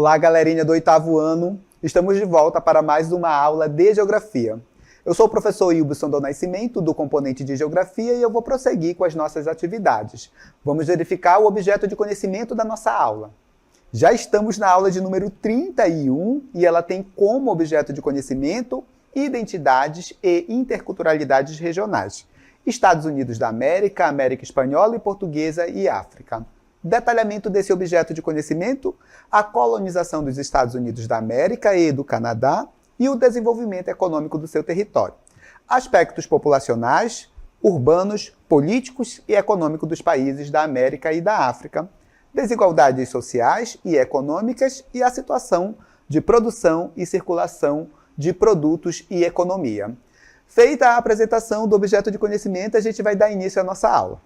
Olá, galerinha do 8º ano. Estamos de volta para mais uma aula de Geografia. Eu sou o professor Ilbson do Nascimento, do componente de Geografia, e eu vou prosseguir com as nossas atividades. Vamos verificar o objeto de conhecimento da nossa aula. Já estamos na aula de número 31 e ela tem como objeto de conhecimento identidades e interculturalidades regionais. Estados Unidos da América, América Espanhola e Portuguesa e África. Detalhamento desse objeto de conhecimento, a colonização dos Estados Unidos da América e do Canadá e o desenvolvimento econômico do seu território. Aspectos populacionais, urbanos, políticos e econômicos dos países da América e da África. Desigualdades sociais e econômicas e a situação de produção e circulação de produtos e economia. Feita a apresentação do objeto de conhecimento, a gente vai dar início à nossa aula.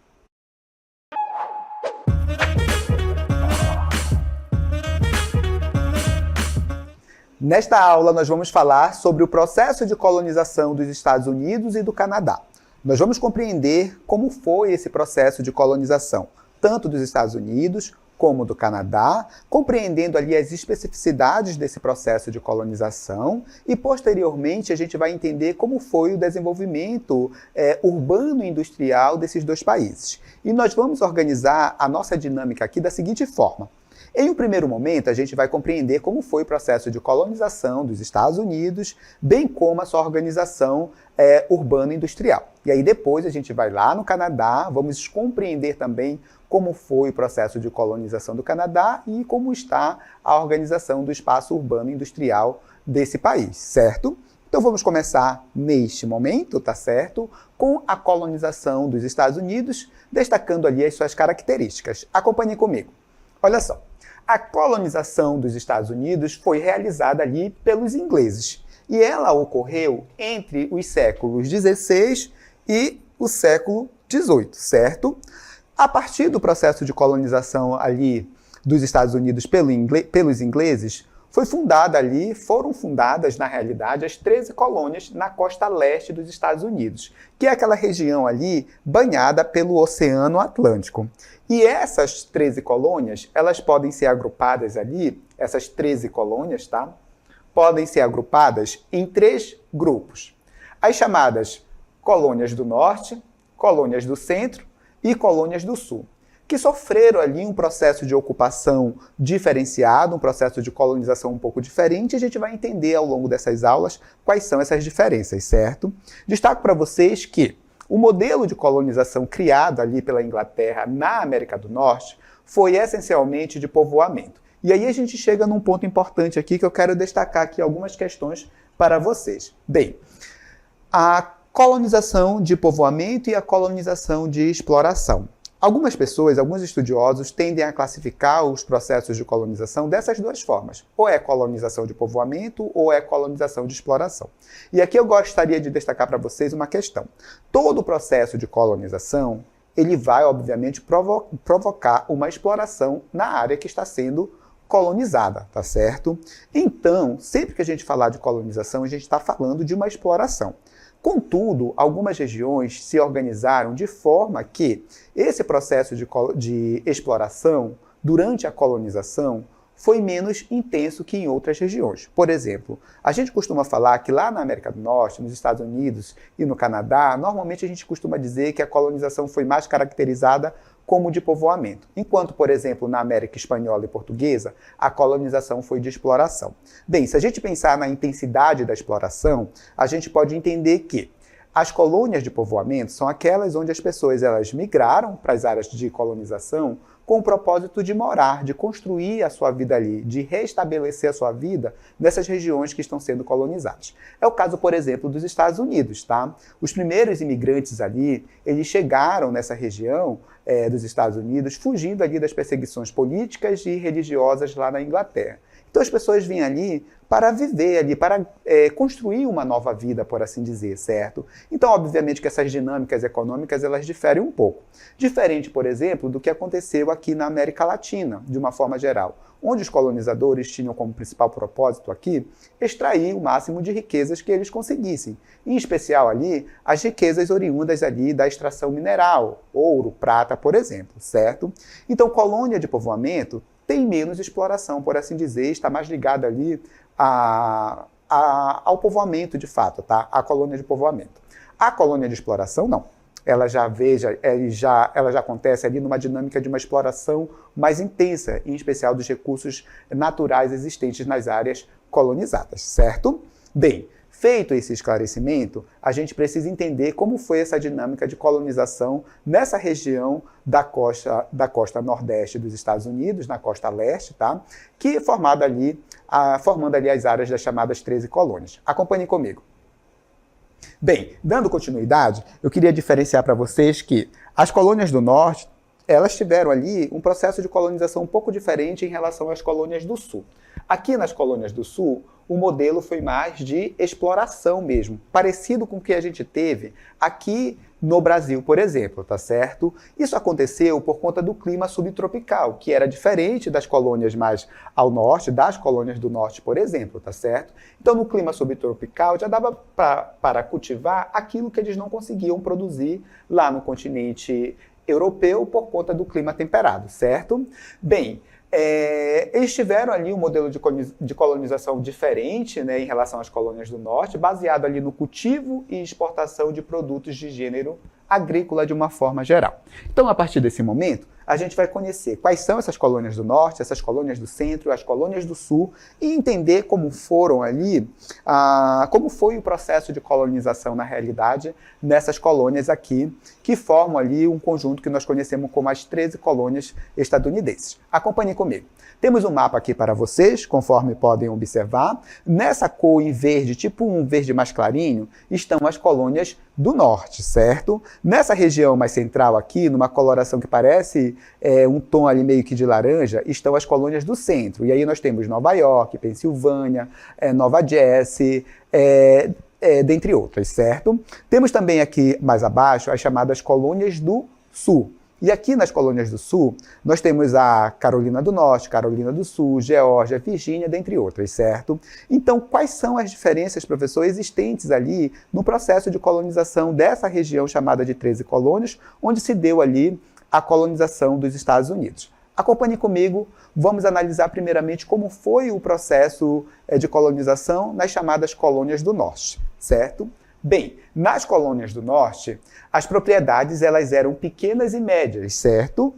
Nesta aula, nós vamos falar sobre o processo de colonização dos Estados Unidos e do Canadá. Nós vamos compreender como foi esse processo de colonização, tanto dos Estados Unidos como do Canadá, compreendendo ali as especificidades desse processo de colonização e, posteriormente, a gente vai entender como foi o desenvolvimento urbano e industrial desses dois países. E nós vamos organizar a nossa dinâmica aqui da seguinte forma. Em um primeiro momento, a gente vai compreender como foi o processo de colonização dos Estados Unidos, bem como a sua organização urbana e industrial. E aí depois a gente vai lá no Canadá, vamos compreender também como foi o processo de colonização do Canadá e como está a organização do espaço urbano e industrial desse país, certo? Então vamos começar neste momento, tá certo? Com a colonização dos Estados Unidos, destacando ali as suas características. Acompanhem comigo. Olha só. A colonização dos Estados Unidos foi realizada ali pelos ingleses e ela ocorreu entre os séculos XVI e o século XVIII, certo? A partir do processo de colonização ali dos Estados Unidos pelos ingleses, foram fundadas, na realidade, as 13 colônias na costa leste dos Estados Unidos, que é aquela região ali banhada pelo Oceano Atlântico. E essas 13 colônias, elas podem ser agrupadas ali, essas 13 colônias, tá? Podem ser agrupadas em 3 grupos. As chamadas colônias do norte, colônias do centro e colônias do sul, que sofreram ali um processo de ocupação diferenciado, um processo de colonização um pouco diferente, e a gente vai entender ao longo dessas aulas quais são essas diferenças, certo? Destaco para vocês que o modelo de colonização criado ali pela Inglaterra na América do Norte foi essencialmente de povoamento. E aí a gente chega num ponto importante aqui que eu quero destacar aqui algumas questões para vocês. Bem, a colonização de povoamento e a colonização de exploração. Algumas pessoas, alguns estudiosos, tendem a classificar os processos de colonização dessas duas formas. Ou é colonização de povoamento, ou é colonização de exploração. E aqui eu gostaria de destacar para vocês uma questão. Todo o processo de colonização, ele vai, obviamente, provocar uma exploração na área que está sendo colonizada, tá certo? Então, sempre que a gente falar de colonização, a gente está falando de uma exploração. Contudo, algumas regiões se organizaram de forma que esse processo de exploração durante a colonização foi menos intenso que em outras regiões. Por exemplo, a gente costuma falar que lá na América do Norte, nos Estados Unidos e no Canadá, normalmente a gente costuma dizer que a colonização foi mais caracterizada como de povoamento, enquanto, por exemplo, na América Espanhola e Portuguesa, a colonização foi de exploração. Bem, se a gente pensar na intensidade da exploração, a gente pode entender que as colônias de povoamento são aquelas onde as pessoas elas migraram para as áreas de colonização com o propósito de morar, de construir a sua vida ali, de restabelecer a sua vida nessas regiões que estão sendo colonizadas. É o caso, por exemplo, dos Estados Unidos, tá? Os primeiros imigrantes ali, eles chegaram nessa região dos Estados Unidos, fugindo ali das perseguições políticas e religiosas lá na Inglaterra. Então as pessoas vinham ali para viver ali, para construir uma nova vida, por assim dizer, certo? Então, obviamente que essas dinâmicas econômicas, elas diferem um pouco. Diferente, por exemplo, do que aconteceu aqui na América Latina, de uma forma geral, onde os colonizadores tinham como principal propósito aqui extrair o máximo de riquezas que eles conseguissem. Em especial ali, as riquezas oriundas ali da extração mineral, ouro, prata, por exemplo, certo? Então, colônia de povoamento tem menos exploração, por assim dizer, está mais ligada ali ao povoamento de fato, tá? A colônia de povoamento. A colônia de exploração, não. Ela já acontece ali numa dinâmica de uma exploração mais intensa, em especial dos recursos naturais existentes nas áreas colonizadas, certo? Bem, feito esse esclarecimento, a gente precisa entender como foi essa dinâmica de colonização nessa região da costa nordeste dos Estados Unidos, na costa leste, tá? Que é formando ali as áreas das chamadas 13 colônias. Acompanhem comigo. Bem, dando continuidade, eu queria diferenciar para vocês que as colônias do norte, elas tiveram ali um processo de colonização um pouco diferente em relação às colônias do sul. Aqui nas colônias do sul, o modelo foi mais de exploração mesmo, parecido com o que a gente teve aqui no Brasil, por exemplo, tá certo? Isso aconteceu por conta do clima subtropical, que era diferente das colônias mais ao norte, das colônias do norte, por exemplo, tá certo? Então, no clima subtropical, já dava para cultivar aquilo que eles não conseguiam produzir lá no continente europeu por conta do clima temperado, certo? Bem, eles tiveram ali um modelo de colonização diferente, né, em relação às colônias do norte, baseado ali no cultivo e exportação de produtos de gênero agrícola de uma forma geral. Então, a partir desse momento, a gente vai conhecer quais são essas colônias do norte, essas colônias do centro, as colônias do sul e entender como foram ali, como foi o processo de colonização na realidade nessas colônias aqui, que formam ali um conjunto que nós conhecemos como as 13 colônias estadunidenses. Acompanhem comigo. Temos um mapa aqui para vocês, conforme podem observar. Nessa cor em verde, tipo um verde mais clarinho, estão as colônias do norte, certo? Nessa região mais central aqui, numa coloração que parece um tom ali meio que de laranja, estão as colônias do centro. E aí nós temos Nova York, Pensilvânia, Nova Jersey, dentre outras, certo? Temos também aqui mais abaixo as chamadas colônias do sul. E aqui nas colônias do sul, nós temos a Carolina do Norte, Carolina do Sul, Geórgia, Virgínia, dentre outras, certo? Então, quais são as diferenças, professor, existentes ali no processo de colonização dessa região chamada de 13 colônias, onde se deu ali a colonização dos Estados Unidos? Acompanhe comigo, vamos analisar primeiramente como foi o processo de colonização nas chamadas colônias do norte, certo? Bem, nas colônias do norte, as propriedades elas eram pequenas e médias, certo?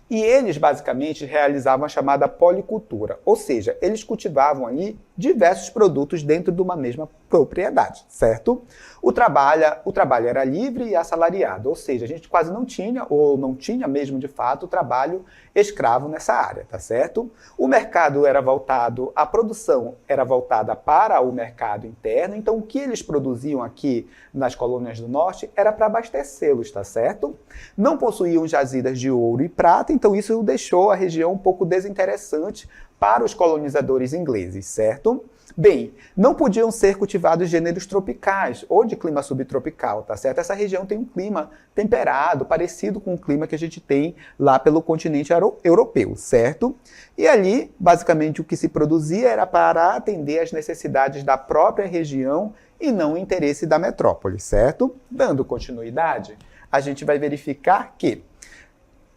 E eles basicamente realizavam a chamada policultura, ou seja, eles cultivavam ali diversos produtos dentro de uma mesma propriedade, certo? O trabalho era livre e assalariado, ou seja, a gente quase não tinha, ou não tinha mesmo de fato, trabalho escravo nessa área, tá certo? O mercado era voltado, a produção era voltada para o mercado interno, então o que eles produziam aqui nas colônias do norte era para abastecê-los, tá certo? Não possuíam jazidas de ouro e prata, então isso deixou a região um pouco desinteressante para os colonizadores ingleses, certo? Bem, não podiam ser cultivados gêneros tropicais ou de clima subtropical, tá certo? Essa região tem um clima temperado, parecido com o clima que a gente tem lá pelo continente europeu, certo? E ali, basicamente, o que se produzia era para atender às necessidades da própria região e não o interesse da metrópole, certo? Dando continuidade, a gente vai verificar que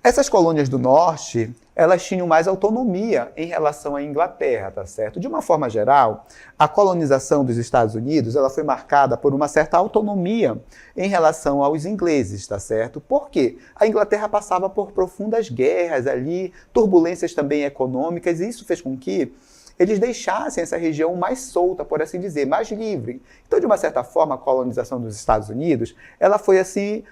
essas colônias do norte, elas tinham mais autonomia em relação à Inglaterra, tá certo? De uma forma geral, a colonização dos Estados Unidos, ela foi marcada por uma certa autonomia em relação aos ingleses, tá certo? Por quê? A Inglaterra passava por profundas guerras ali, turbulências também econômicas, e isso fez com que eles deixassem essa região mais solta, por assim dizer, mais livre. Então, de uma certa forma, a colonização dos Estados Unidos, ela foi assim,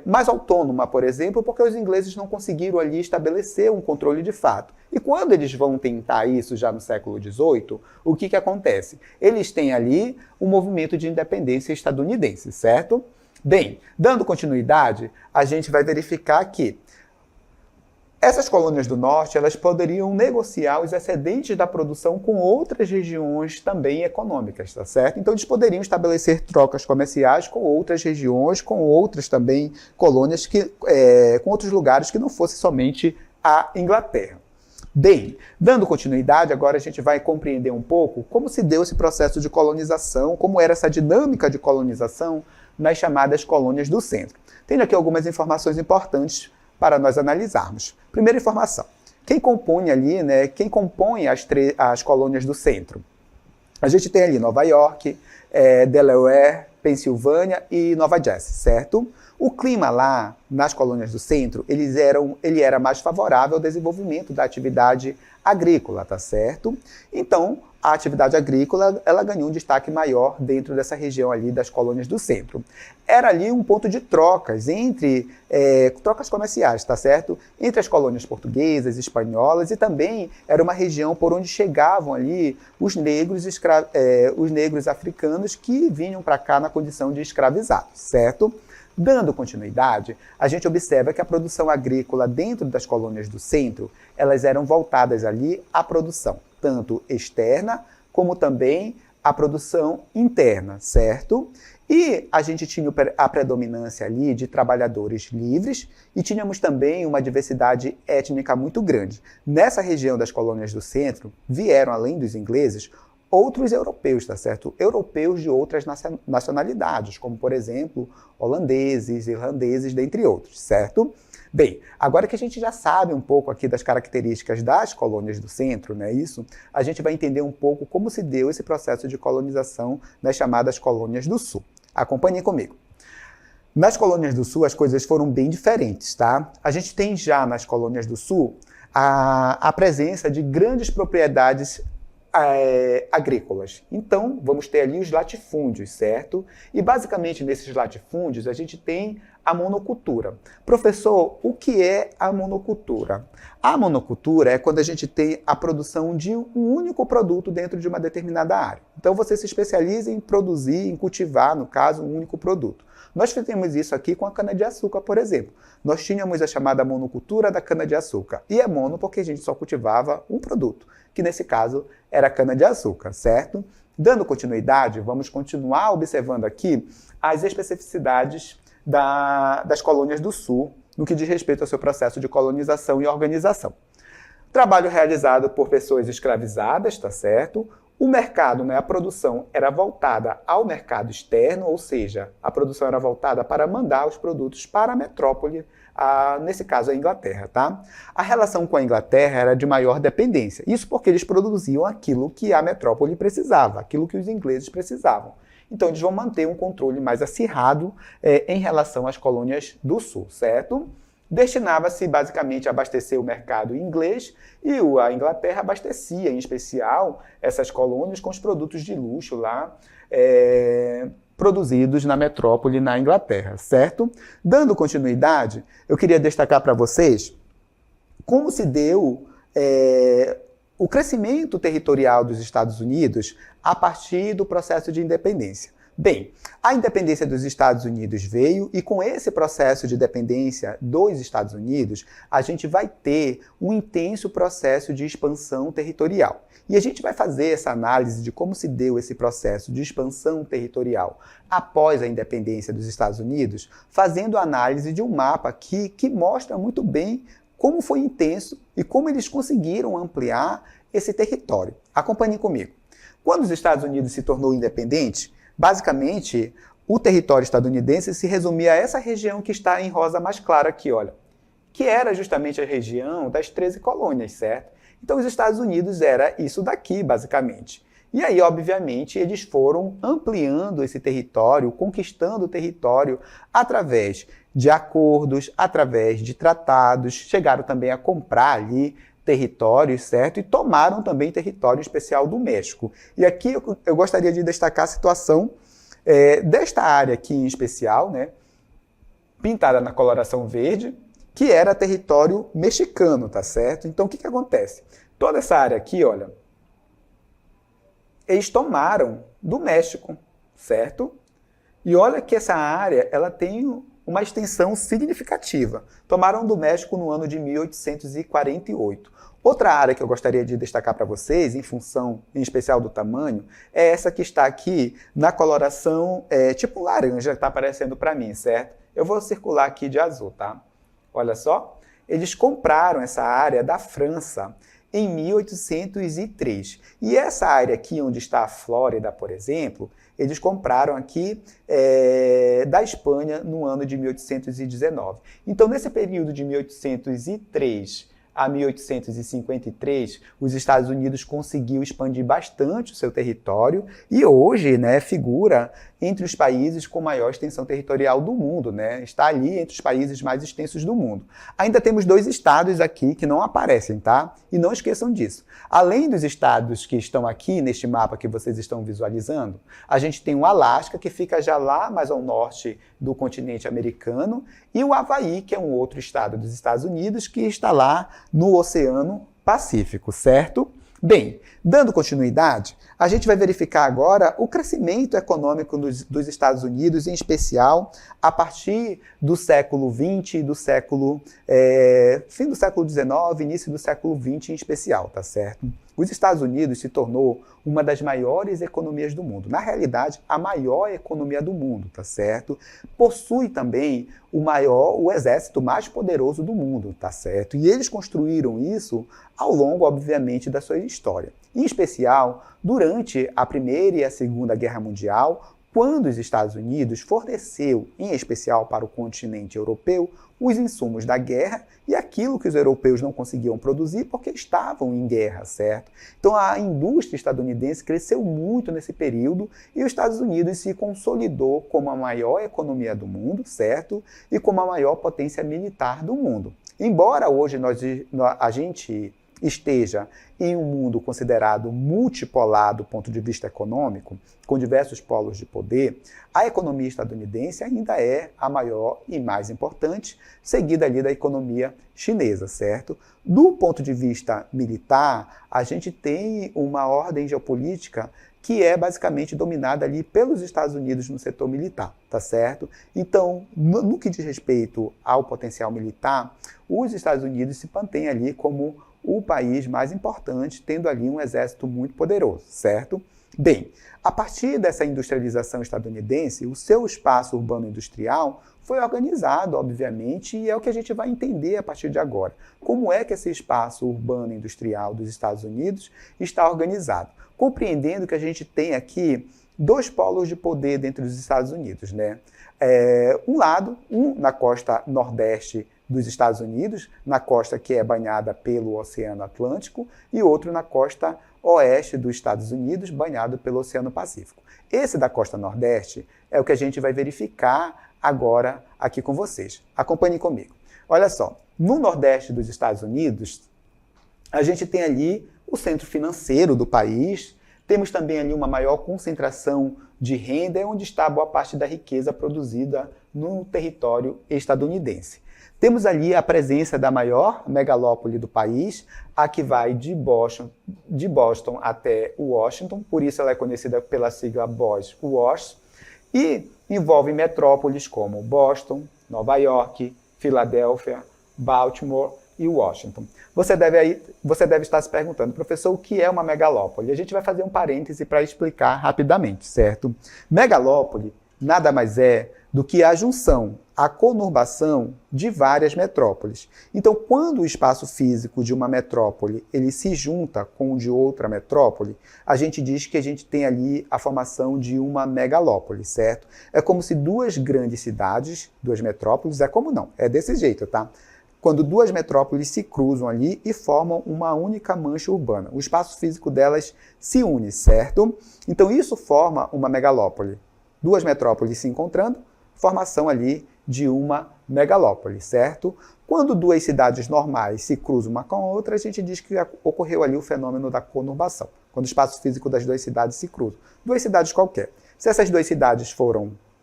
mais autônoma, por exemplo, porque os ingleses não conseguiram ali estabelecer um controle de fato. E quando eles vão tentar isso já no século XVIII, o que acontece? Eles têm ali um movimento de independência estadunidense, certo? Bem, dando continuidade, a gente vai verificar que essas colônias do norte, elas poderiam negociar os excedentes da produção com outras regiões também econômicas, tá certo? Então, eles poderiam estabelecer trocas comerciais com outras regiões, com outras também colônias, com outros lugares que não fosse somente a Inglaterra. Bem, dando continuidade, agora a gente vai compreender um pouco como se deu esse processo de colonização, como era essa dinâmica de colonização nas chamadas colônias do centro. Tenho aqui algumas informações importantes para nós analisarmos. Primeira informação. quem compõe ali, né, quem compõe as colônias do centro? A gente tem ali Nova York, Delaware, Pensilvânia e Nova Jersey, certo? O clima lá, nas colônias do centro, ele era mais favorável ao desenvolvimento da atividade agrícola, tá certo? Então, a atividade agrícola, ela ganhou um destaque maior dentro dessa região ali das colônias do centro. Era ali um ponto de trocas trocas comerciais, tá certo? Entre as colônias portuguesas, espanholas, e também era uma região por onde chegavam ali os negros africanos que vinham para cá na condição de escravizados, certo? Dando continuidade, a gente observa que a produção agrícola dentro das colônias do centro, elas eram voltadas ali à produção, tanto externa como também à produção interna, certo? E a gente tinha a predominância ali de trabalhadores livres e tínhamos também uma diversidade étnica muito grande. Nessa região das colônias do centro, vieram, além dos ingleses, outros europeus, tá certo? Europeus de outras nacionalidades, como, por exemplo, holandeses, irlandeses, dentre outros, certo? Bem, agora que a gente já sabe um pouco aqui das características das colônias do centro, né, a gente vai entender um pouco como se deu esse processo de colonização nas chamadas colônias do sul. Acompanhem comigo. Nas colônias do sul, as coisas foram bem diferentes, tá? A gente tem já nas colônias do sul a presença de grandes propriedades agrícolas. Então, vamos ter ali os latifúndios, certo? E basicamente nesses latifúndios a gente tem a monocultura. Professor, o que é a monocultura? A monocultura é quando a gente tem a produção de um único produto dentro de uma determinada área. Então você se especializa em produzir, em cultivar, no caso, um único produto. Nós fizemos isso aqui com a cana-de-açúcar, por exemplo. Nós tínhamos a chamada monocultura da cana-de-açúcar. E é mono porque a gente só cultivava um produto, que nesse caso era a cana-de-açúcar, certo? Dando continuidade, vamos continuar observando aqui as especificidades das colônias do sul no que diz respeito ao seu processo de colonização e organização. Trabalho realizado por pessoas escravizadas, tá certo? O mercado, né, a produção era voltada ao mercado externo, ou seja, a produção era voltada para mandar os produtos para a metrópole, nesse caso a Inglaterra, tá? A relação com a Inglaterra era de maior dependência, isso porque eles produziam aquilo que a metrópole precisava, aquilo que os ingleses precisavam. Então eles vão manter um controle mais acirrado em relação às colônias do sul, certo? Destinava-se basicamente a abastecer o mercado inglês e a Inglaterra abastecia, em especial, essas colônias com os produtos de luxo lá produzidos na metrópole na Inglaterra, certo? Dando continuidade, eu queria destacar para vocês como se deu o crescimento territorial dos Estados Unidos a partir do processo de independência. Bem, a independência dos Estados Unidos veio e com esse processo de dependência dos Estados Unidos, a gente vai ter um intenso processo de expansão territorial. E a gente vai fazer essa análise de como se deu esse processo de expansão territorial após a independência dos Estados Unidos, fazendo a análise de um mapa aqui que mostra muito bem como foi intenso e como eles conseguiram ampliar esse território. Acompanhem comigo. Quando os Estados Unidos se tornou independente, basicamente, o território estadunidense se resumia a essa região que está em rosa mais clara aqui, olha, que era justamente a região das 13 colônias, certo? Então, os Estados Unidos era isso daqui, basicamente. E aí, obviamente, eles foram ampliando esse território, conquistando o território através de acordos, através de tratados, chegaram também a comprar ali territórios, certo? E tomaram também território especial do México. E aqui eu gostaria de destacar a situação desta área aqui em especial, né? Pintada na coloração verde, que era território mexicano, tá certo? Então, o que acontece? Toda essa área aqui, olha, eles tomaram do México, certo? E olha que essa área, ela tem uma extensão significativa. Tomaram do México no ano de 1848. Outra área que eu gostaria de destacar para vocês, em função, em especial do tamanho, é essa que está aqui na coloração tipo laranja, que está aparecendo para mim, certo? Eu vou circular aqui de azul, tá? Olha só, eles compraram essa área da França em 1803. E essa área aqui, onde está a Flórida, por exemplo, eles compraram aqui da Espanha no ano de 1819. Então, nesse período de 1803 a 1853, os Estados Unidos conseguiu expandir bastante o seu território e hoje, né, figura entre os países com maior extensão territorial do mundo, né? Está ali entre os países mais extensos do mundo. Ainda temos 2 estados aqui que não aparecem, tá? E não esqueçam disso. Além dos estados que estão aqui neste mapa que vocês estão visualizando, a gente tem o Alasca, que fica já lá mais ao norte do continente americano, e o Havaí, que é um outro estado dos Estados Unidos, que está lá no Oceano Pacífico, certo? Bem, dando continuidade, a gente vai verificar agora o crescimento econômico dos Estados Unidos, em especial a partir do século XX, fim do século XIX, início do século XX em especial, tá certo? Os Estados Unidos se tornou uma das maiores economias do mundo. Na realidade, a maior economia do mundo, tá certo? Possui também o exército mais poderoso do mundo, tá certo? E eles construíram isso ao longo, obviamente, da sua história. Em especial, durante a Primeira e a Segunda Guerra Mundial, quando os Estados Unidos forneceu, em especial para o continente europeu, os insumos da guerra e aquilo que os europeus não conseguiam produzir porque estavam em guerra, certo? Então a indústria estadunidense cresceu muito nesse período e os Estados Unidos se consolidou como a maior economia do mundo, certo? E como a maior potência militar do mundo. Embora hoje a gente esteja em um mundo considerado multipolar do ponto de vista econômico, com diversos polos de poder, a economia estadunidense ainda é a maior e mais importante, seguida ali da economia chinesa, certo? Do ponto de vista militar, a gente tem uma ordem geopolítica que é basicamente dominada ali pelos Estados Unidos no setor militar, tá certo? Então, no que diz respeito ao potencial militar, os Estados Unidos se mantêm ali como o país mais importante, tendo ali um exército muito poderoso, certo? Bem, a partir dessa industrialização estadunidense, o seu espaço urbano industrial foi organizado, obviamente, e é o que a gente vai entender a partir de agora. Como é que esse espaço urbano industrial dos Estados Unidos está organizado? Compreendendo que a gente tem aqui 2 polos de poder dentro dos Estados Unidos, né? Um na costa nordeste dos Estados Unidos, na costa que é banhada pelo Oceano Atlântico, e outro na costa oeste dos Estados Unidos, banhado pelo Oceano Pacífico. Esse da costa nordeste é o que a gente vai verificar agora aqui com vocês. Acompanhem comigo. Olha só, no nordeste dos Estados Unidos, a gente tem ali o centro financeiro do país, temos também ali uma maior concentração de renda, onde está boa parte da riqueza produzida no território estadunidense. Temos ali a presença da maior megalópole do país, a que vai de Boston até Washington, por isso ela é conhecida pela sigla BOS-WASH, e envolve metrópoles como Boston, Nova York, Filadélfia, Baltimore e Washington. Você deve estar se perguntando, professor, o que é uma megalópole? A gente vai fazer um parêntese para explicar rapidamente, certo? Megalópole nada mais é do que a junção, a conurbação de várias metrópoles. Então, quando o espaço físico de uma metrópole ele se junta com o de outra metrópole, a gente diz que a gente tem ali a formação de uma megalópole, certo? É como se 2 grandes cidades, 2 metrópoles, é desse jeito, tá? Quando 2 metrópoles se cruzam ali e formam uma única mancha urbana. O espaço físico delas se une, certo? Então, isso forma uma megalópole. 2 metrópoles se encontrando, formação ali de uma megalópole, certo? Quando 2 cidades normais se cruzam uma com a outra, a gente diz que ocorreu ali o fenômeno da conurbação, quando o espaço físico das 2 cidades se cruzam. 2 cidades qualquer. Se essas 2 cidades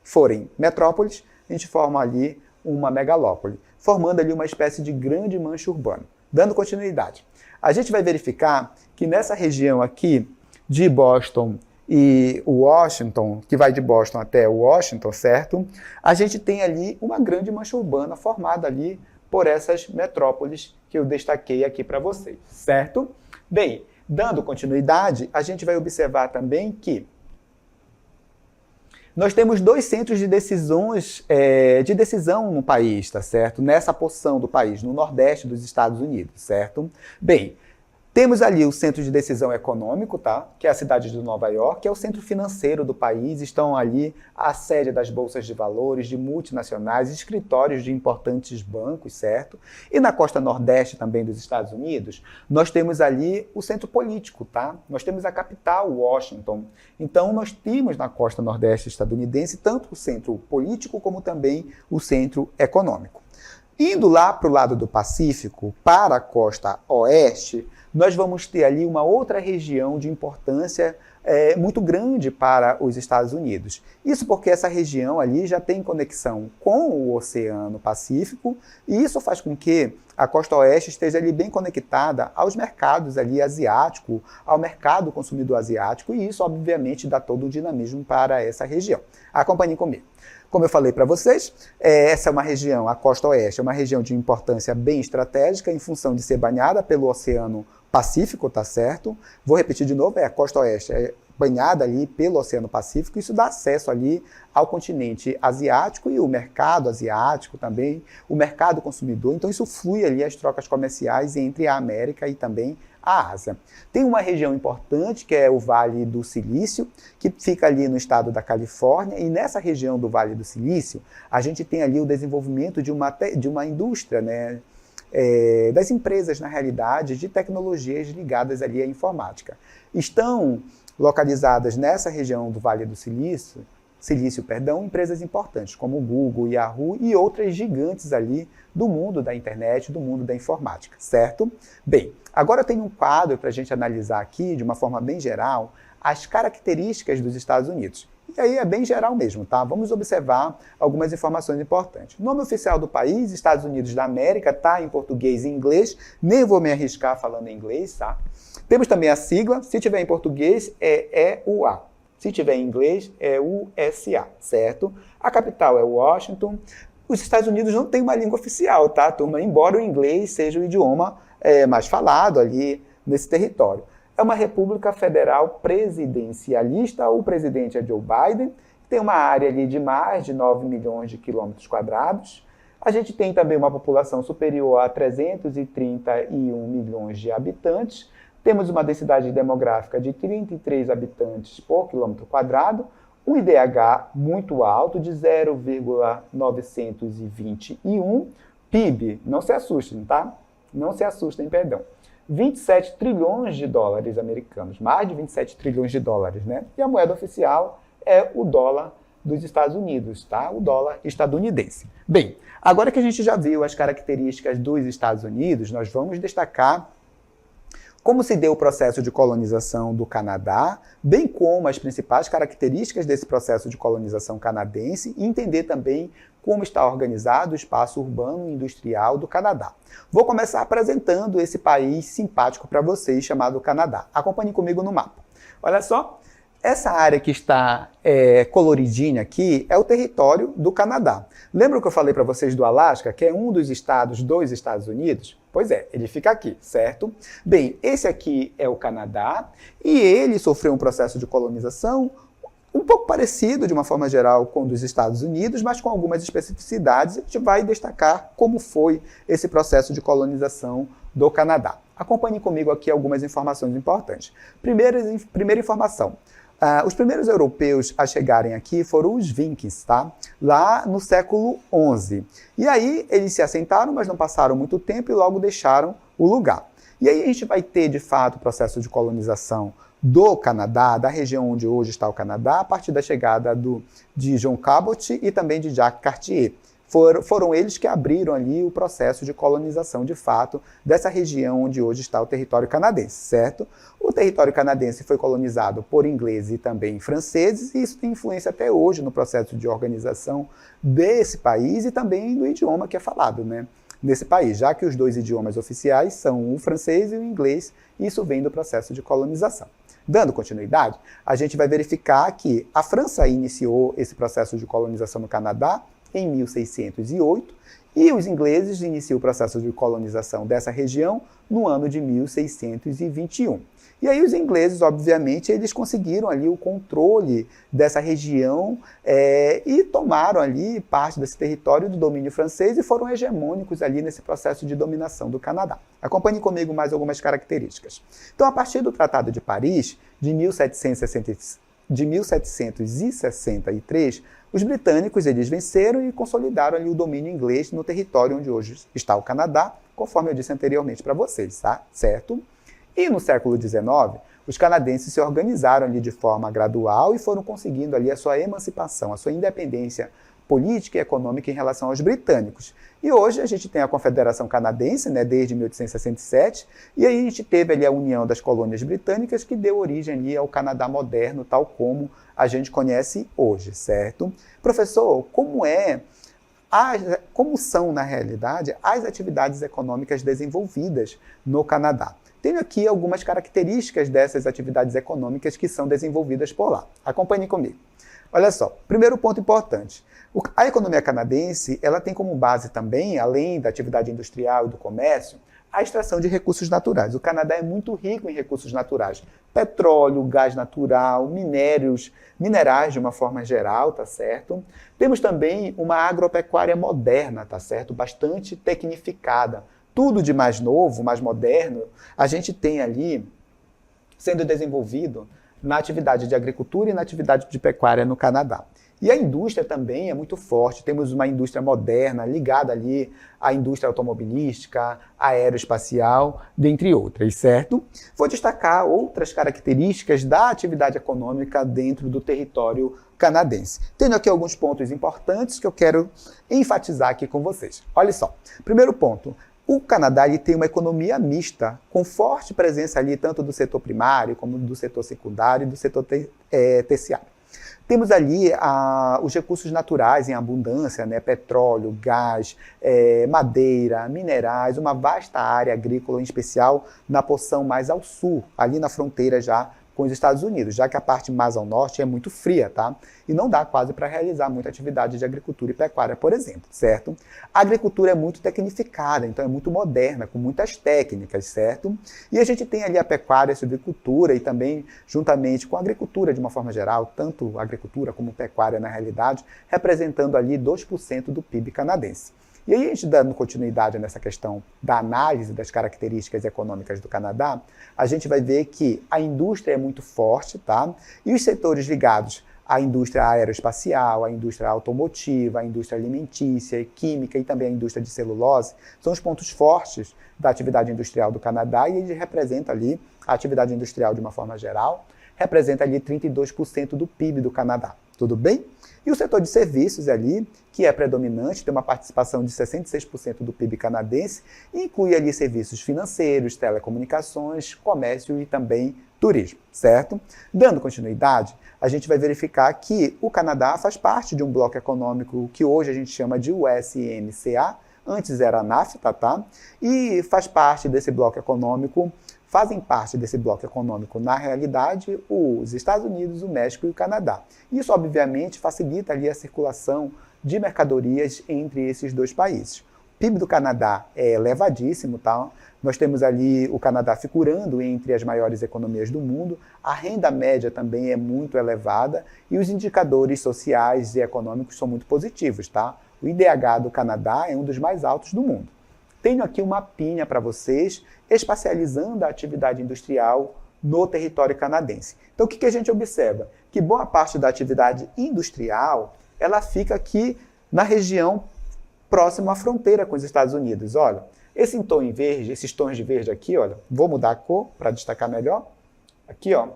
forem metrópoles, a gente forma ali uma megalópole, formando ali uma espécie de grande mancha urbana. Dando continuidade, a gente vai verificar que nessa região aqui de Boston e Washington, que vai de Boston até Washington, certo? A gente tem ali uma grande mancha urbana formada ali por essas metrópoles que eu destaquei aqui para vocês, certo? Bem, dando continuidade, a gente vai observar também que nós temos 2 centros de decisão no país, tá certo? Nessa porção do país, no nordeste dos Estados Unidos, certo? Bem, Temos ali o centro de decisão econômico, tá? Que é a cidade de Nova York, que é o centro financeiro do país. Estão ali a sede das bolsas de valores, de multinacionais, escritórios de importantes bancos, certo? E na costa nordeste também dos Estados Unidos, nós temos ali o centro político, tá? Nós temos a capital, Washington. Então, nós temos na costa nordeste estadunidense tanto o centro político como também o centro econômico. Indo lá para o lado do Pacífico, para a costa oeste, nós vamos ter ali uma outra região de importância muito grande para os Estados Unidos. Isso porque essa região ali já tem conexão com o Oceano Pacífico e isso faz com que a costa oeste esteja ali bem conectada aos mercados ali asiático, ao mercado consumidor asiático e isso obviamente dá todo o dinamismo para essa região. Acompanhem comigo. Como eu falei para vocês, essa é uma região, a costa oeste, é uma região de importância bem estratégica em função de ser banhada pelo Oceano Pacífico, tá certo? Vou repetir de novo, a costa oeste é banhada ali pelo Oceano Pacífico, isso dá acesso ali ao continente asiático e o mercado asiático também, o mercado consumidor, então isso flui ali as trocas comerciais entre a América e também a Ásia. Tem uma região importante que é o Vale do Silício, que fica ali no estado da Califórnia, e nessa região do Vale do Silício, a gente tem ali o desenvolvimento de uma indústria, né, das empresas, na realidade, de tecnologias ligadas ali à informática. Estão localizadas nessa região do Vale do Silício, empresas importantes como o Google, Yahoo e outras gigantes ali do mundo da internet, do mundo da informática, certo? Bem, agora eu tenho um quadro para a gente analisar aqui, de uma forma bem geral, as características dos Estados Unidos. E aí é bem geral mesmo, tá? Vamos observar algumas informações importantes. O nome oficial do país, Estados Unidos da América, tá em português e inglês, nem vou me arriscar falando em inglês, tá? Temos também a sigla, se tiver em português é EUA. Se tiver em inglês, é USA, certo? A capital é Washington. Os Estados Unidos não têm uma língua oficial, tá, turma? Embora o inglês seja o idioma mais falado ali nesse território. É uma república federal presidencialista, o presidente é Joe Biden, tem uma área ali de mais de 9 milhões de quilômetros quadrados. A gente tem também uma população superior a 331 milhões de habitantes. Temos uma densidade demográfica de 33 habitantes por quilômetro quadrado, um IDH muito alto, de 0,921, PIB, não se assustem, tá? Não se assustem, perdão. 27 trilhões de dólares americanos, mais de 27 trilhões de dólares, né? E a moeda oficial é o dólar dos Estados Unidos, tá? O dólar estadunidense. Bem, agora que a gente já viu as características dos Estados Unidos, nós vamos destacar como se deu o processo de colonização do Canadá, bem como as principais características desse processo de colonização canadense e entender também como está organizado o espaço urbano e industrial do Canadá. Vou começar apresentando esse país simpático para vocês, chamado Canadá. Acompanhem comigo no mapa. Olha só, essa área que está coloridinha aqui é o território do Canadá. Lembra que eu falei para vocês do Alasca, que é um dos estados dos Estados Unidos? Pois é, ele fica aqui, certo? Bem, esse aqui é o Canadá e ele sofreu um processo de colonização um pouco parecido, de uma forma geral, com o dos Estados Unidos, mas com algumas especificidades. A gente vai destacar como foi esse processo de colonização do Canadá. Acompanhe comigo aqui algumas informações importantes. Primeira informação. Os primeiros europeus a chegarem aqui foram os Vikings, tá? Lá no século XI. E aí eles se assentaram, mas não passaram muito tempo e logo deixaram o lugar. E aí a gente vai ter, de fato, o processo de colonização do Canadá, da região onde hoje está o Canadá, a partir da chegada de John Cabot e também de Jacques Cartier. Foram eles que abriram ali o processo de colonização, de fato, dessa região onde hoje está o território canadense, certo? O território canadense foi colonizado por ingleses e também franceses, e isso tem influência até hoje no processo de organização desse país e também no idioma que é falado, né, nesse país, já que os dois idiomas oficiais são o francês e o inglês, e isso vem do processo de colonização. Dando continuidade, a gente vai verificar que a França iniciou esse processo de colonização no Canadá em 1608 E os ingleses iniciam o processo de colonização dessa região no ano de 1621. E aí os ingleses, obviamente, eles conseguiram ali o controle dessa região e tomaram ali parte desse território do domínio francês e foram hegemônicos ali nesse processo de dominação do Canadá. Acompanhe comigo mais algumas características. Então, a partir do Tratado de Paris, de 1763, os britânicos eles venceram e consolidaram ali o domínio inglês no território onde hoje está o Canadá, conforme eu disse anteriormente para vocês, tá? Certo? E no século XIX, os canadenses se organizaram ali de forma gradual e foram conseguindo ali a sua emancipação, a sua independência política e econômica em relação aos britânicos. E hoje a gente tem a Confederação Canadense, né, desde 1867, e aí a gente teve ali a união das colônias britânicas que deu origem ali ao Canadá moderno, tal como a gente conhece hoje, certo? Professor, como são, na realidade, as atividades econômicas desenvolvidas no Canadá? Tenho aqui algumas características dessas atividades econômicas que são desenvolvidas por lá. Acompanhe comigo. Olha só, primeiro ponto importante. A economia canadense ela tem como base também, além da atividade industrial e do comércio, a extração de recursos naturais. O Canadá é muito rico em recursos naturais. Petróleo, gás natural, minerais de uma forma geral, tá certo? Temos também uma agropecuária moderna, tá certo? Bastante tecnificada. Tudo de mais novo, mais moderno, a gente tem ali sendo desenvolvido na atividade de agricultura e na atividade de pecuária no Canadá. E a indústria também é muito forte. Temos uma indústria moderna ligada ali à indústria automobilística, aeroespacial, dentre outras, certo? Vou destacar outras características da atividade econômica dentro do território canadense. Tenho aqui alguns pontos importantes que eu quero enfatizar aqui com vocês. Olha só. Primeiro ponto. O Canadá ele tem uma economia mista, com forte presença ali tanto do setor primário, como do setor secundário e do setor terciário. Temos ali os recursos naturais em abundância, né? Petróleo, gás, madeira, minerais, uma vasta área agrícola, em especial na porção mais ao sul, ali na fronteira já com os Estados Unidos, já que a parte mais ao norte é muito fria, tá? E não dá quase para realizar muita atividade de agricultura e pecuária, por exemplo, certo? A agricultura é muito tecnificada, então é muito moderna, com muitas técnicas, certo? E a gente tem ali a pecuária, a silvicultura e também, juntamente com a agricultura de uma forma geral, tanto agricultura como pecuária na realidade, representando ali 2% do PIB canadense. E aí, a gente dando continuidade nessa questão da análise das características econômicas do Canadá, a gente vai ver que a indústria é muito forte, tá? E os setores ligados à indústria aeroespacial, à indústria automotiva, à indústria alimentícia, química e também à indústria de celulose, são os pontos fortes da atividade industrial do Canadá e ele representa ali, a atividade industrial de uma forma geral, representa ali 32% do PIB do Canadá. Tudo bem? E o setor de serviços ali, que é predominante, tem uma participação de 66% do PIB canadense, e inclui ali serviços financeiros, telecomunicações, comércio e também turismo, certo? Dando continuidade, a gente vai verificar que o Canadá faz parte de um bloco econômico que hoje a gente chama de USMCA, antes era a NAFTA, tá? E faz parte desse bloco econômico. Fazem parte desse bloco econômico, na realidade, os Estados Unidos, o México e o Canadá. Isso, obviamente, facilita ali a circulação de mercadorias entre esses dois países. O PIB do Canadá é elevadíssimo, tá? Nós temos ali o Canadá figurando entre as maiores economias do mundo, a renda média também é muito elevada e os indicadores sociais e econômicos são muito positivos, tá? O IDH do Canadá é um dos mais altos do mundo. Tenho aqui um mapinha para vocês, espacializando a atividade industrial no território canadense. Então, o que a gente observa? Que boa parte da atividade industrial, ela fica aqui na região próxima à fronteira com os Estados Unidos. Olha, esse tom em verde, esses tons de verde aqui, olha, vou mudar a cor para destacar melhor. Aqui, ó,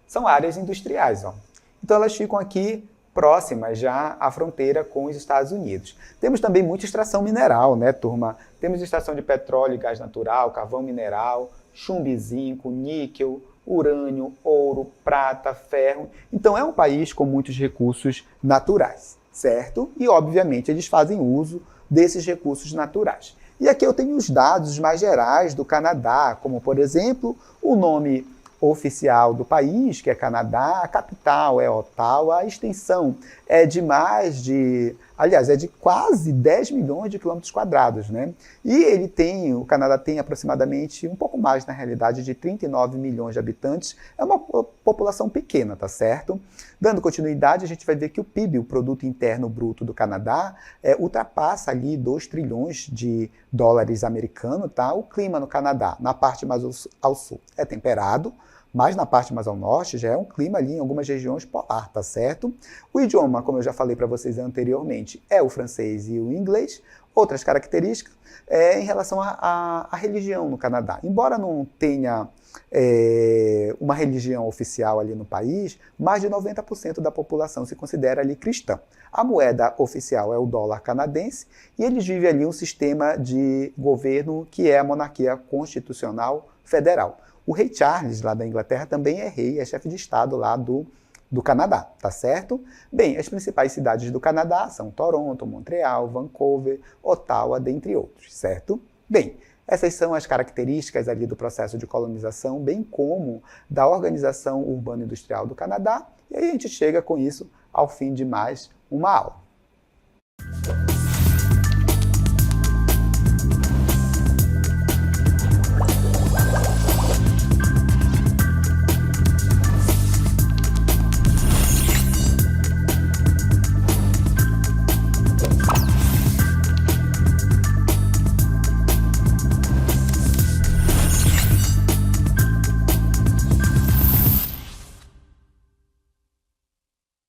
são áreas industriais, ó. Então, elas ficam aqui próximas já à fronteira com os Estados Unidos. Temos também muita extração mineral, né, turma? Temos extração de petróleo e gás natural, carvão mineral, chumbo e zinco, níquel, urânio, ouro, prata, ferro. Então é um país com muitos recursos naturais, certo? E, obviamente, eles fazem uso desses recursos naturais. E aqui eu tenho os dados mais gerais do Canadá, como, por exemplo, o nome oficial do país, que é Canadá, a capital é Ottawa, a extensão é de mais de Aliás, é de quase 10 milhões de quilômetros quadrados, né? E o Canadá tem aproximadamente, um pouco mais na realidade, de 39 milhões de habitantes. É uma população pequena, tá certo? Dando continuidade, a gente vai ver que o PIB, o Produto Interno Bruto do Canadá, ultrapassa ali 2 trilhões de dólares americanos, tá? O clima no Canadá, na parte mais ao sul, é temperado, mas na parte mais ao norte já é um clima ali em algumas regiões polar, tá certo? O idioma, como eu já falei para vocês anteriormente, é o francês e o inglês. Outras características em relação à religião no Canadá. Embora não tenha uma religião oficial ali no país, mais de 90% da população se considera ali cristã. A moeda oficial é o dólar canadense e eles vivem ali um sistema de governo que é a monarquia constitucional federal. O rei Charles, lá da Inglaterra, também é rei, é chefe de estado lá do Canadá, tá certo? Bem, as principais cidades do Canadá são Toronto, Montreal, Vancouver, Ottawa, dentre outros, certo? Bem, essas são as características ali do processo de colonização, bem como da organização urbano-industrial do Canadá, e aí a gente chega com isso ao fim de mais uma aula.